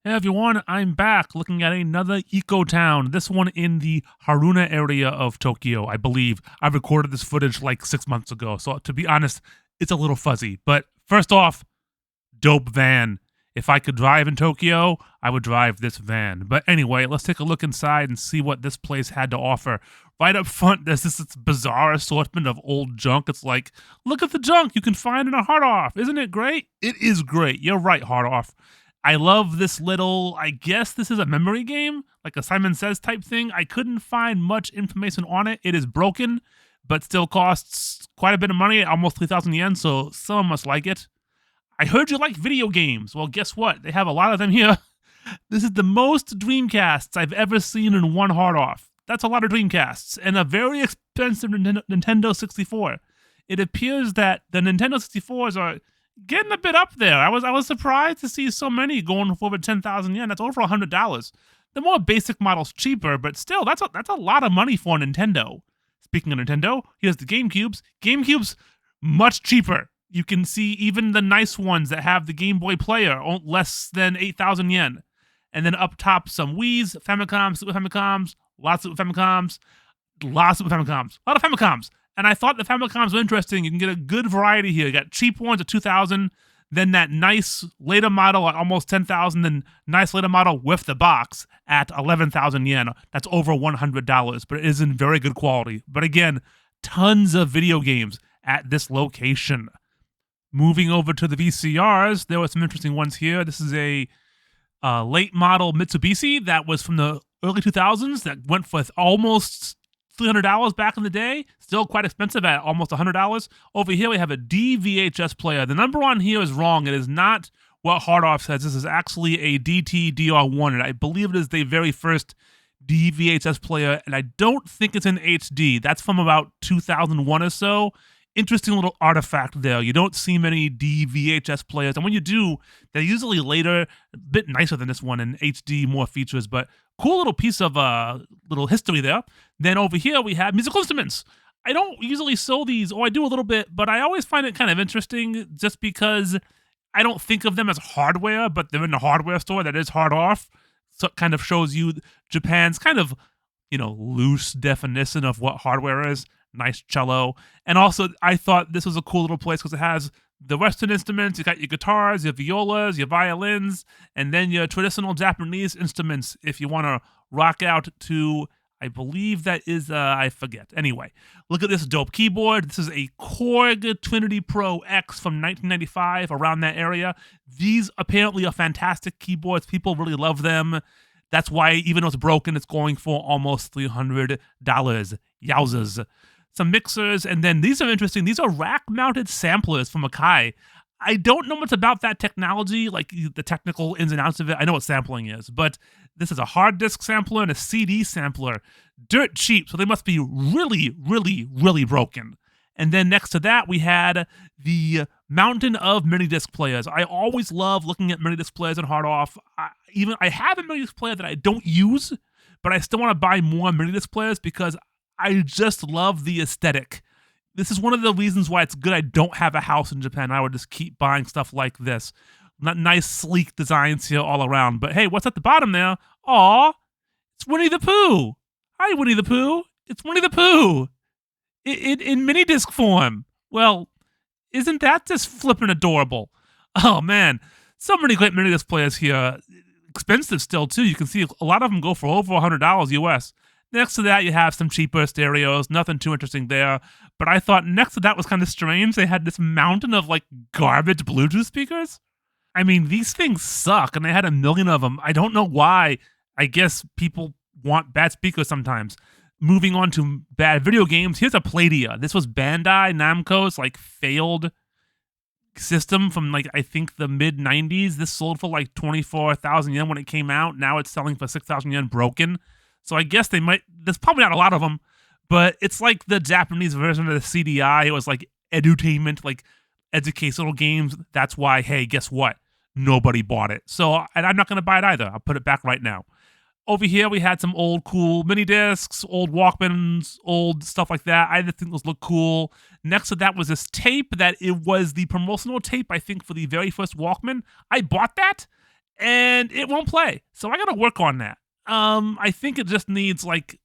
Hey everyone, I'm back looking at another eco town. This one in the Haruna area of Tokyo, I believe. I recorded this footage like 6 months ago, so to be honest, it's a little fuzzy. But first off, dope van. If I could drive in Tokyo, I would drive this van. But anyway, let's take a look inside and see what this place had to offer. Right up front, there's this bizarre assortment of old junk. It's like, look at the junk you can find in a Hard Off. Isn't it great? It is great. You're right, Hard Off. I love this little, I guess this is a memory game, like a Simon Says type thing. I couldn't find much information on it. It is broken, but still costs quite a bit of money, almost 3,000 yen, so someone must like it. I heard you like video games. Well, guess what? They have a lot of them here. This is the most Dreamcasts I've ever seen in one Hard Off. That's a lot of Dreamcasts, and a very expensive Nintendo 64. It appears that the Nintendo 64s are getting a bit up there. I was surprised to see so many going for over 10,000 yen. That's over $100. The more basic model's cheaper, but still, that's a lot of money for a Nintendo. Speaking of Nintendo, here's the GameCubes. GameCubes much cheaper. You can see even the nice ones that have the Game Boy player, less than 8,000 yen. And then up top, some Wii's, Famicoms, Super Famicoms, lots of Famicoms, lots of Famicoms, a lot of Famicoms. And I thought the Famicoms were interesting. You can get a good variety here. You got cheap ones at 2,000, then that nice later model at almost 10,000, then nice later model with the box at 11,000 yen. That's over $100, but it is in very good quality. But again, tons of video games at this location. Moving over to the VCRs, there were some interesting ones here. This is a late model Mitsubishi that was from the early 2000s that went for almost $300 back in the day. Still quite expensive at almost $100. Over here we have a DVHS player. The number on here is wrong. It is not what Hard Off says. This is actually a DT-DR1, and I believe it is the very first DVHS player, and I don't think it's in HD. That's from about 2001 or so. Interesting little artifact there. You don't see many DVHS players, and when you do, they're usually later, a bit nicer than this one in HD, more features, but cool little piece of little history there. Then over here we have musical instruments. I don't usually sew these, or I do a little bit, but I always find it kind of interesting just because I don't think of them as hardware, but they're in a hardware store that is Hard Off. So it kind of shows you Japan's kind of, loose definition of what hardware is. Nice cello. And also, I thought this was a cool little place because it has the Western instruments. You got your guitars, your violas, your violins, and then your traditional Japanese instruments if you want to rock out to, I believe that is, I forget. Anyway, look at this dope keyboard. This is a Korg Trinity Pro X from 1995, around that area. These apparently are fantastic keyboards. People really love them. That's why, even though it's broken, it's going for almost $300. Yowzas. Some mixers, and then these are interesting. These are rack-mounted samplers from Akai. I don't know much about that technology, like the technical ins and outs of it. I know what sampling is, but this is a hard disk sampler and a CD sampler. Dirt cheap, so they must be really, really, really broken. And then next to that, we had the mountain of mini disc players. I always love looking at mini disc players in Hard Off. I have a mini disc player that I don't use, but I still want to buy more mini disc players because I just love the aesthetic. This is one of the reasons why it's good I don't have a house in Japan. I would just keep buying stuff like this. Not nice, sleek designs here all around. But hey, what's at the bottom there? Aw, it's Winnie the Pooh. Hi, Winnie the Pooh. It's Winnie the Pooh. In mini disc form. Well, isn't that just flippin' adorable? Oh, man. So many great mini disc players here. Expensive still, too. You can see a lot of them go for over $100 US. Next to that, you have some cheaper stereos. Nothing too interesting there. But I thought next to that was kind of strange. They had this mountain of, garbage Bluetooth speakers. I mean, these things suck, and they had a million of them. I don't know why. I guess people want bad speakers sometimes. Moving on to bad video games, here's a Playdia. This was Bandai Namco's, failed system from, I think the mid-90s. This sold for, 24,000 yen when it came out. Now it's selling for 6,000 yen broken. So I guess there's probably not a lot of them, but it's like the Japanese version of the CDI. It was edutainment, educational games. That's why, hey, guess what? Nobody bought it. So, and I'm not going to buy it either. I'll put it back right now. Over here, we had some old cool mini discs, old Walkmans, old stuff like that. I just think those look cool. Next to that was this tape that it was the promotional tape, I think, for the very first Walkman. I bought that. and it won't play. So I got to work on that. I think it just needs like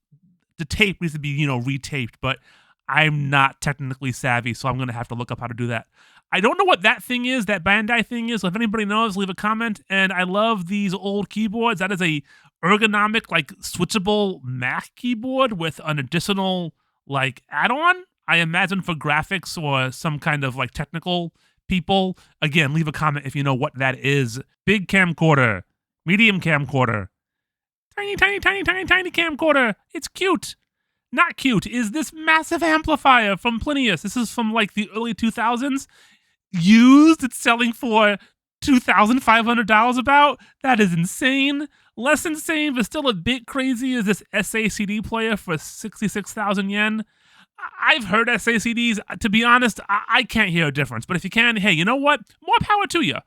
the tape needs to be, retaped, but I'm not technically savvy, so I'm going to have to look up how to do that. I don't know what that thing is, that Bandai thing is. So if anybody knows, leave a comment. And I love these old keyboards. That is a ergonomic, like switchable Mac keyboard with an additional like add-on. I imagine for graphics or some kind of like technical people. Again, leave a comment if you know what that is. Big camcorder, medium camcorder, tiny, tiny, tiny, tiny, tiny camcorder. It's cute. Not cute is this massive amplifier from Plinius. This is from like the early 2000s. Used, it's selling for $2,500 about. That is insane. Less insane, but still a bit crazy is this SACD player for 66,000 yen. I've heard SACDs. To be honest, I can't hear a difference. But if you can, hey, you know what? More power to you.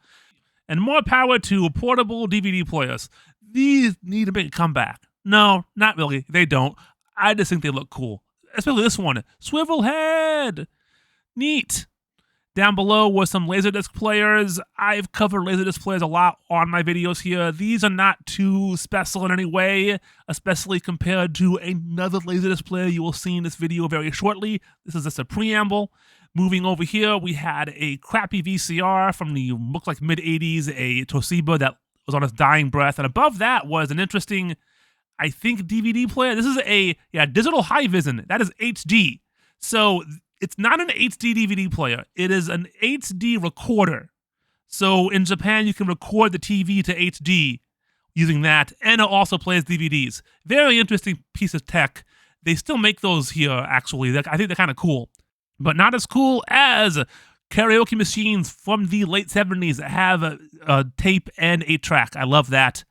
And more power to portable DVD players. These need to make a comeback. No, not really. They don't. I just think they look cool. Especially this one. Swivel head. Neat. Down below was some Laserdisc players. I've covered Laserdisc players a lot on my videos here. These are not too special in any way, especially compared to another Laserdisc player you will see in this video very shortly. This is just a preamble. Moving over here, we had a crappy VCR from the, looks like mid-80s, a Toshiba that was on its dying breath. And above that was an interesting, I think, DVD player. This is a digital high-vision. That is HD. So it's not an HD DVD player. It is an HD recorder. So in Japan, you can record the TV to HD using that, and it also plays DVDs. Very interesting piece of tech. They still make those here, actually. I think they're kind of cool. But not as cool as karaoke machines from the late 70s that have a tape and 8-track. I love that.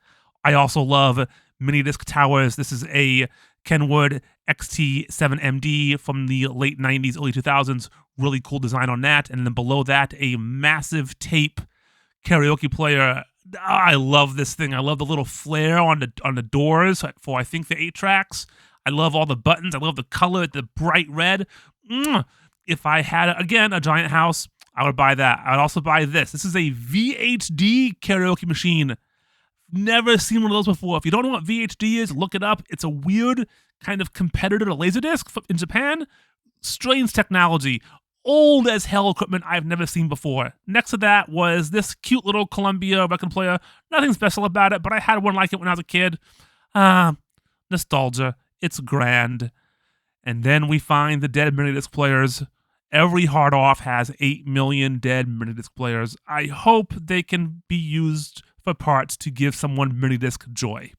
I also love mini disc towers. This is a Kenwood XT7MD from the late 90s, early 2000s. Really cool design on that. And then below that, a massive tape karaoke player. I love this thing. I love the little flare on the doors for, I think, the 8-tracks. I love all the buttons. I love the color, the bright red. If I had, again, a giant house, I would buy that. I would also buy this. This is a VHD karaoke machine. Never seen one of those before. If you don't know what VHD is, look it up. It's a weird kind of competitor to Laserdisc in Japan. Strange technology. Old as hell equipment I've never seen before. Next to that was this cute little Columbia record player. Nothing special about it, but I had one like it when I was a kid. Nostalgia. It's grand. And then we find the dead minidisc players. Every hard off has 8 million dead minidisc players. I hope they can be used for parts to give someone minidisc joy.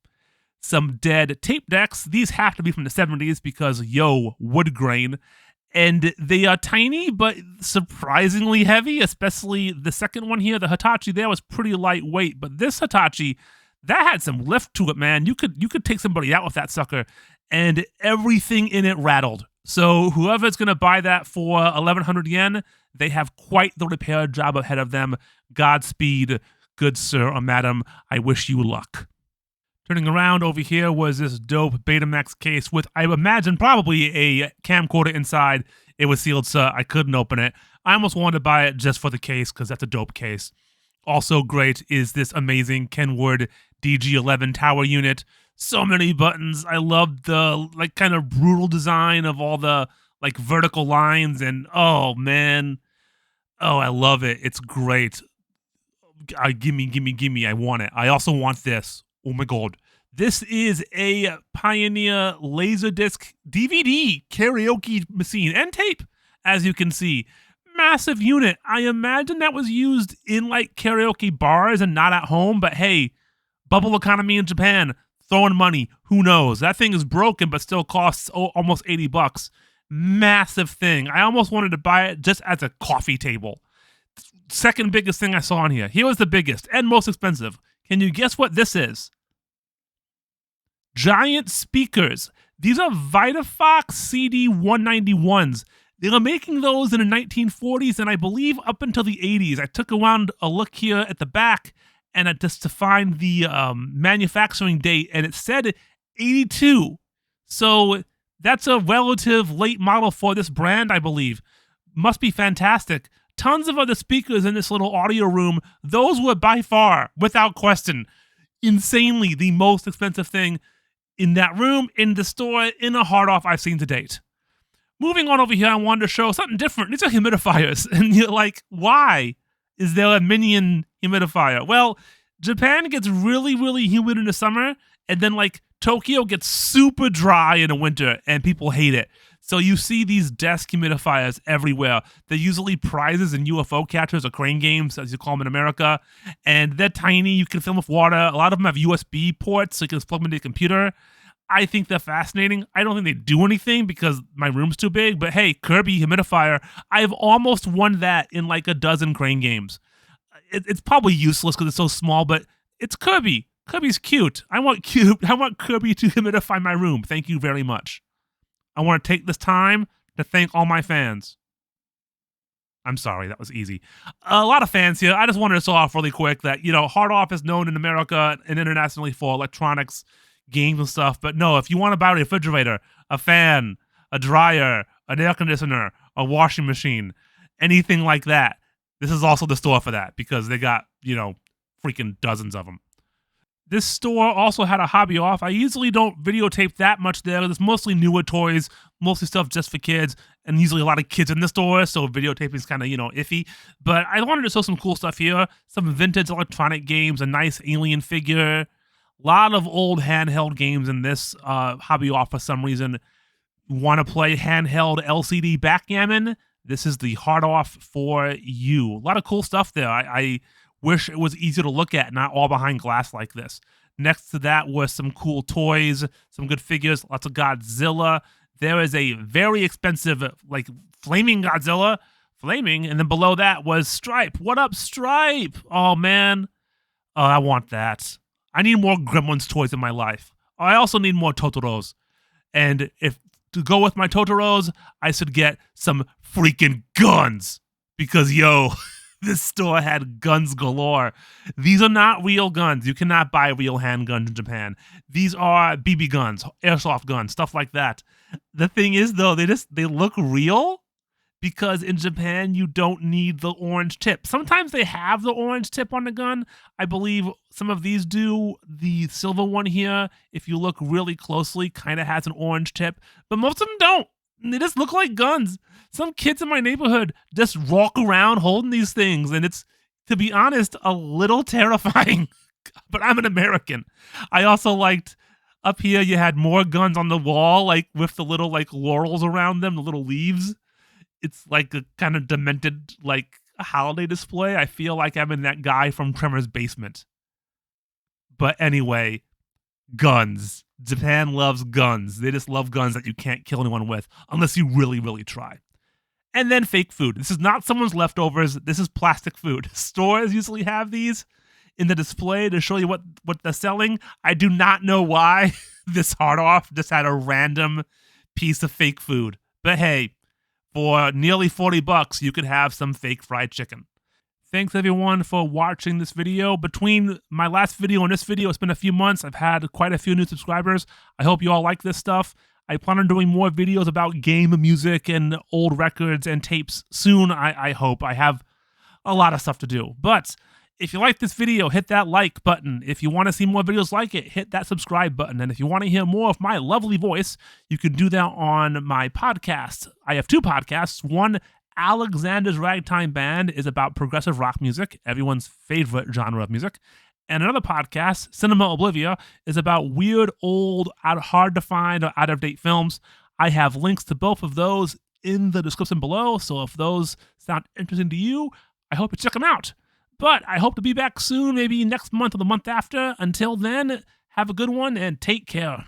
Some dead tape decks. These have to be from the 70s because, wood grain. And they are tiny, but surprisingly heavy, especially the second one here. The Hitachi there was pretty lightweight, but this Hitachi, that had some lift to it, man. You could take somebody out with that sucker, and everything in it rattled. So whoever's going to buy that for 1,100 yen, they have quite the repair job ahead of them. Godspeed, good sir or madam. I wish you luck. Turning around over here was this dope Betamax case with, I imagine, probably a camcorder inside. It was sealed shut. I couldn't open it. I almost wanted to buy it just for the case because that's a dope case. Also great is this amazing Kenwood DG11 tower unit. So many buttons. I love the kind of brutal design of all the vertical lines, and oh man, I love it. It's great. Gimme. I want it. I also want this. Oh my god. This is a Pioneer Laserdisc DVD karaoke machine and tape, as you can see. Massive unit. I imagine that was used in karaoke bars and not at home, but hey, bubble economy in Japan, throwing money, who knows? That thing is broken but still costs almost $80. Massive thing. I almost wanted to buy it just as a coffee table. Second biggest thing I saw on here. Here was the biggest and most expensive. Can you guess what this is? Giant speakers. These are Vitafox CD191s. They were making those in the 1940s and I believe up until the 80s. I took around a look here at the back and just to find the manufacturing date, and it said 82. So that's a relative late model for this brand, I believe. Must be fantastic. tons of other speakers in this little audio room. Those were by far, without question, insanely the most expensive thing in that room, in the store, in a hard off I've seen to date. Moving on over here, I wanted to show something different. These are humidifiers. And you're like, why is there a minion humidifier? Well, Japan gets really, really humid in the summer, and then like Tokyo gets super dry in the winter, and people hate it. So you see these desk humidifiers everywhere. They're usually prizes in UFO catchers or crane games, as you call them in America. And they're tiny. You can fill them with water. A lot of them have USB ports, so you can just plug them into your computer. I think they're fascinating. I don't think they do anything because my room's too big. But hey, Kirby humidifier, I've almost won that in like a dozen crane games. It's probably useless because it's so small, but it's Kirby. Kirby's cute. I want Kirby to humidify my room. Thank you very much. I want to take this time to thank all my fans. I'm sorry, that was easy. A lot of fans here. I just wanted to show off really quick that, Hard Off is known in America and internationally for electronics, games and stuff. But no, if you want to buy a refrigerator, a fan, a dryer, an air conditioner, a washing machine, anything like that, this is also the store for that because they got, freaking dozens of them. This store also had a hobby off. I usually don't videotape that much there. It's mostly newer toys, mostly stuff just for kids, and usually a lot of kids in the store, so videotaping is kind of, iffy. But I wanted to show some cool stuff here. Some vintage electronic games, a nice alien figure, a lot of old handheld games in this hobby off for some reason. Want to play handheld LCD backgammon? This is the Hard Off for you. A lot of cool stuff there. I wish it was easier to look at, not all behind glass like this. Next to that was some cool toys, some good figures, lots of Godzilla. There is a very expensive, flaming Godzilla. Flaming, and then below that was Stripe. What up, Stripe? Oh, man. I want that. I need more Gremlins toys in my life. I also need more Totoros. And if to go with my Totoros, I should get some freaking guns. Because, this store had guns galore. These are not real guns. You cannot buy real handguns in Japan. These are BB guns, airsoft guns, stuff like that. The thing is, though, they look real because in Japan, you don't need the orange tip. Sometimes they have the orange tip on the gun. I believe some of these do. The silver one here, if you look really closely, kind of has an orange tip, but most of them don't. They just look like guns. Some kids in my neighborhood just walk around holding these things, and it's, to be honest, a little terrifying. But I'm an American. I also liked up here you had more guns on the wall, with the little laurels around them, the little leaves. It's like a kind of demented holiday display. I feel like I'm in that guy from Tremor's basement. But anyway, guns. Japan loves guns. They just love guns that you can't kill anyone with unless you really, really try. And then fake food. This is not someone's leftovers. This is plastic food. Stores usually have these in the display to show you what they're selling. I do not know why this Hard Off just had a random piece of fake food. But hey, for nearly $40, you could have some fake fried chicken. Thanks everyone for watching this video. Between my last video and this video, it's been a few months. I've had quite a few new subscribers. I hope you all like this stuff. I plan on doing more videos about game music and old records and tapes soon, I hope. I have a lot of stuff to do. But if you like this video, hit that like button. If you want to see more videos like it, hit that subscribe button. And if you want to hear more of my lovely voice, you can do that on my podcast. I have two podcasts. One, Alexander's Ragtime Band, is about progressive rock music, everyone's favorite genre of music. And another podcast, Cinema Oblivia, is about weird, old, hard to find, or out-of-date films. I have links to both of those in the description below, so if those sound interesting to you, I hope you check them out. But I hope to be back soon, maybe next month or the month after. Until then, have a good one and take care.